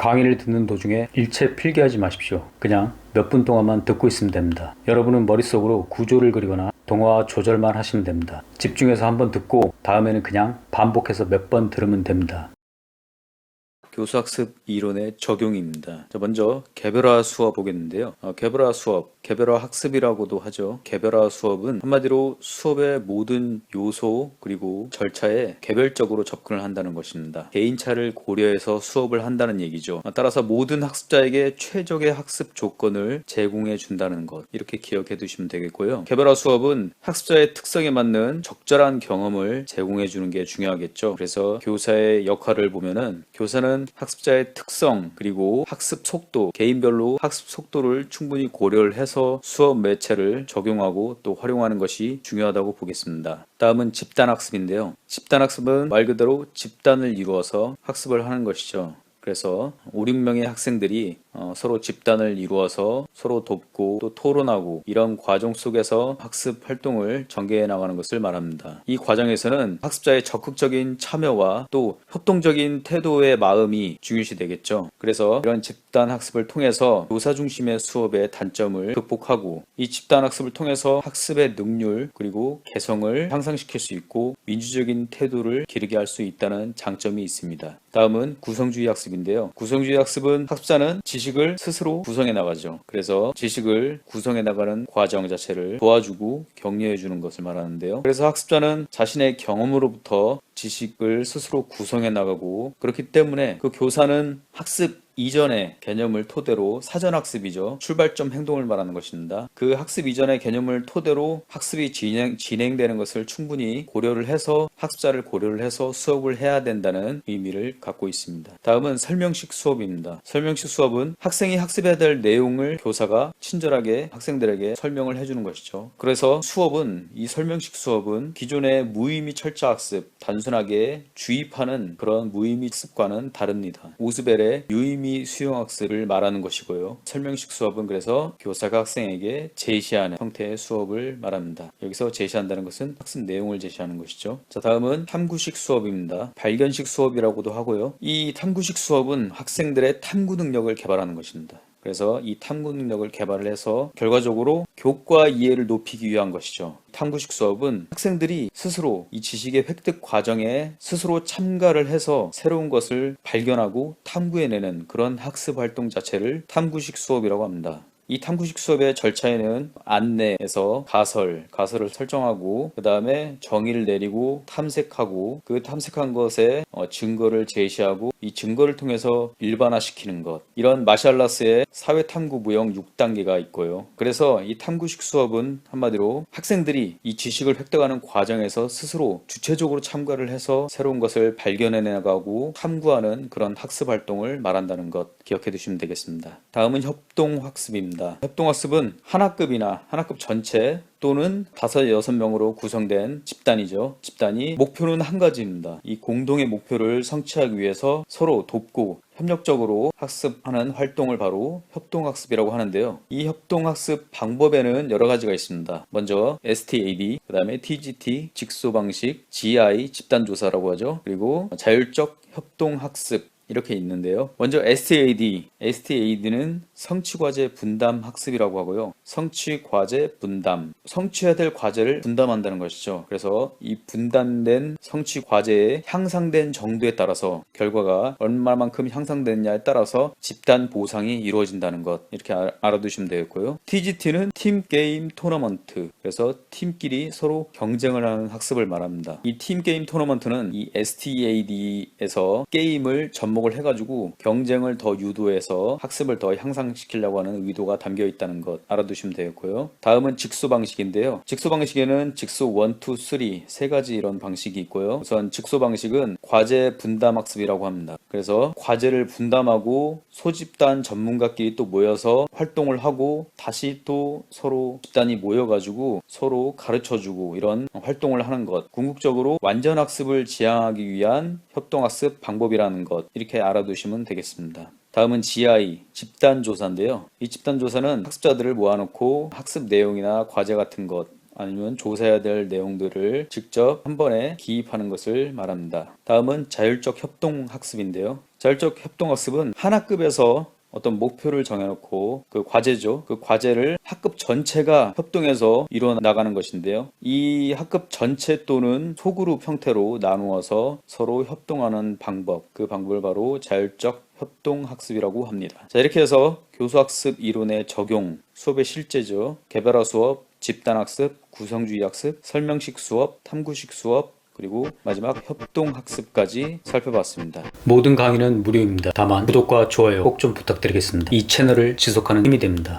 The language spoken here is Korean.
강의를 듣는 도중에 일체 필기하지 마십시오. 그냥 몇 분 동안만 듣고 있으면 됩니다. 여러분은 머릿속으로 구조를 그리거나 동화 조절만 하시면 됩니다. 집중해서 한번 듣고 다음에는 그냥 반복해서 몇 번 들으면 됩니다. 교수학습 이론의 적용입니다. 자, 먼저 개별화 수업 보겠는데요. 개별화 수업, 개별화 학습이라고도 하죠. 개별화 수업은 한마디로 수업의 모든 요소 그리고 절차에 개별적으로 접근을 한다는 것입니다. 개인차를 고려해서 수업을 한다는 얘기죠. 따라서 모든 학습자에게 최적의 학습 조건을 제공해 준다는 것, 이렇게 기억해 두시면 되겠고요. 개별화 수업은 학습자의 특성에 맞는 적절한 경험을 제공해 주는 게 중요하겠죠. 그래서 교사의 역할을 보면은 교사는 학습자의 특성 그리고 학습 속도, 개인별로 학습 속도를 충분히 고려를 해서 수업 매체를 적용하고 또 활용하는 것이 중요하다고 보겠습니다. 다음은 집단학습인데요. 집단학습은 말 그대로 집단을 이루어서 학습을 하는 것이죠. 그래서 5, 6명의 학생들이 서로 집단을 이루어서 서로 돕고 또 토론하고 이런 과정 속에서 학습 활동을 전개해 나가는 것을 말합니다. 이 과정에서는 학습자의 적극적인 참여와 또 협동적인 태도의 마음이 중요시 되겠죠. 그래서 이런 집단 학습을 통해서 교사 중심의 수업의 단점을 극복하고 이 집단 학습을 통해서 학습의 능률 그리고 개성을 향상시킬 수 있고 민주적인 태도를 기르게 할 수 있다는 장점이 있습니다. 다음은 구성주의 학습인데요. 구성주의 학습은 학습자는 지식을 스스로 구성해 나가죠. 그래서 지식을 구성해 나가는 과정 자체를 도와주고 격려해 주는 것을 말하는데요. 그래서 학습자는 자신의 경험으로부터 지식을 스스로 구성해 나가고 그렇기 때문에 그 교사는 학습 이전의 개념을 토대로 사전학습이죠. 출발점 행동을 말하는 것입니다. 그 학습 이전의 개념을 토대로 학습이 진행되는 것을 충분히 고려를 해서 학습자를 고려를 해서 수업을 해야 된다는 의미를 갖고 있습니다. 다음은 설명식 수업입니다. 설명식 수업은 학생이 학습해야 될 내용을 교사가 친절하게 학생들에게 설명을 해주는 것이죠. 그래서 이 설명식 수업은 기존의 무의미 철자 학습, 단순하게 주입하는 그런 무의미 학습과는 다릅니다. 오스벨의 유의미 수용학습을 말하는 것이고요. 설명식 수업은 그래서 교사가 학생에게 제시하는 형태의 수업을 말합니다. 여기서 제시한다는 것은 학습 내용을 제시하는 것이죠. 자, 다음은 탐구식 수업입니다. 발견식 수업이라고도 하고요. 이 탐구식 수업은 학생들의 탐구 능력을 개발하는 것입니다. 그래서 이 탐구 능력을 개발을 해서 결과적으로 교과 이해를 높이기 위한 것이죠. 탐구식 수업은 학생들이 스스로 이 지식의 획득 과정에 스스로 참가를 해서 새로운 것을 발견하고 탐구해내는 그런 학습 활동 자체를 탐구식 수업이라고 합니다. 이 탐구식 수업의 절차에는 안내에서 가설을 설정하고 그 다음에 정의를 내리고 탐색하고 그 탐색한 것에 증거를 제시하고 이 증거를 통해서 일반화시키는 것, 이런 마샬라스의 사회탐구 무형 6단계가 있고요. 그래서 이 탐구식 수업은 한마디로 학생들이 이 지식을 획득하는 과정에서 스스로 주체적으로 참가를 해서 새로운 것을 발견해 나가고 탐구하는 그런 학습 활동을 말한다는 것 기억해 두시면 되겠습니다. 다음은 협동학습입니다. 협동학습은 한 학급 전체 또는 5, 6명으로 구성된 집단이죠. 집단이 목표는 한 가지입니다. 이 공동의 목표를 성취하기 위해서 서로 돕고 협력적으로 학습하는 활동을 바로 협동학습이라고 하는데요. 이 협동학습 방법에는 여러 가지가 있습니다. 먼저 STAD, 그 다음에 TGT, 직소방식, GI, 집단조사라고 하죠. 그리고 자율적 협동학습 이렇게 있는데요. 먼저 STAD는 성취과제 분담 학습이라고 하고요. 성취과제 분담, 성취해야 될 과제를 분담한다는 것이죠. 그래서 이 분담된 성취과제의 향상된 정도에 따라서 결과가 얼마만큼 향상됐냐에 따라서 집단 보상이 이루어진다는 것, 이렇게 알아두시면 되겠고요. TGT는 팀 게임 토너먼트, 그래서 팀끼리 서로 경쟁을 하는 학습을 말합니다. 이 팀 게임 토너먼트는 이 STAD에서 게임을 접목을 해가지고 경쟁을 더 유도해서 학습을 더 향상시키려고 하는 의도가 담겨 있다는 것 알아두시면 되겠고요. 다음은 직소 방식인데요. 직소 방식에는 직소 1, 2, 3 세 가지 이런 방식이 있고요. 우선 직소 방식은 과제 분담 학습이라고 합니다. 그래서 과제를 분담하고 소집단 전문가끼리 또 모여서 활동을 하고 다시 또 서로 집단이 모여가지고 서로 가르쳐주고 이런 활동을 하는 것, 궁극적으로 완전 학습을 지향하기 위한 협동학습 방법이라는 것, 이렇게 알아두시면 되겠습니다. 다음은 GI, 집단조사인데요. 이 집단조사는 학습자들을 모아놓고 학습 내용이나 과제 같은 것, 아니면 조사해야 될 내용들을 직접 한 번에 기입하는 것을 말합니다. 다음은 자율적 협동학습인데요. 자율적 협동학습은 한 학급에서 어떤 목표를 정해놓고 그 과제죠. 그 과제를 학급 전체가 협동해서 이루어 나가는 것인데요. 이 학급 전체 또는 소그룹 형태로 나누어서 서로 협동하는 방법, 그 방법을 바로 자율적 협동학습이라고 합니다. 자, 이렇게 해서 교수학습 이론의 적용, 수업의 실제죠. 개별화 수업, 집단학습, 구성주의 학습, 설명식 수업, 탐구식 수업, 그리고 마지막 협동학습까지 살펴봤습니다. 모든 강의는 무료입니다. 다만 구독과 좋아요 꼭 좀 부탁드리겠습니다. 이 채널을 지속하는 힘이 됩니다.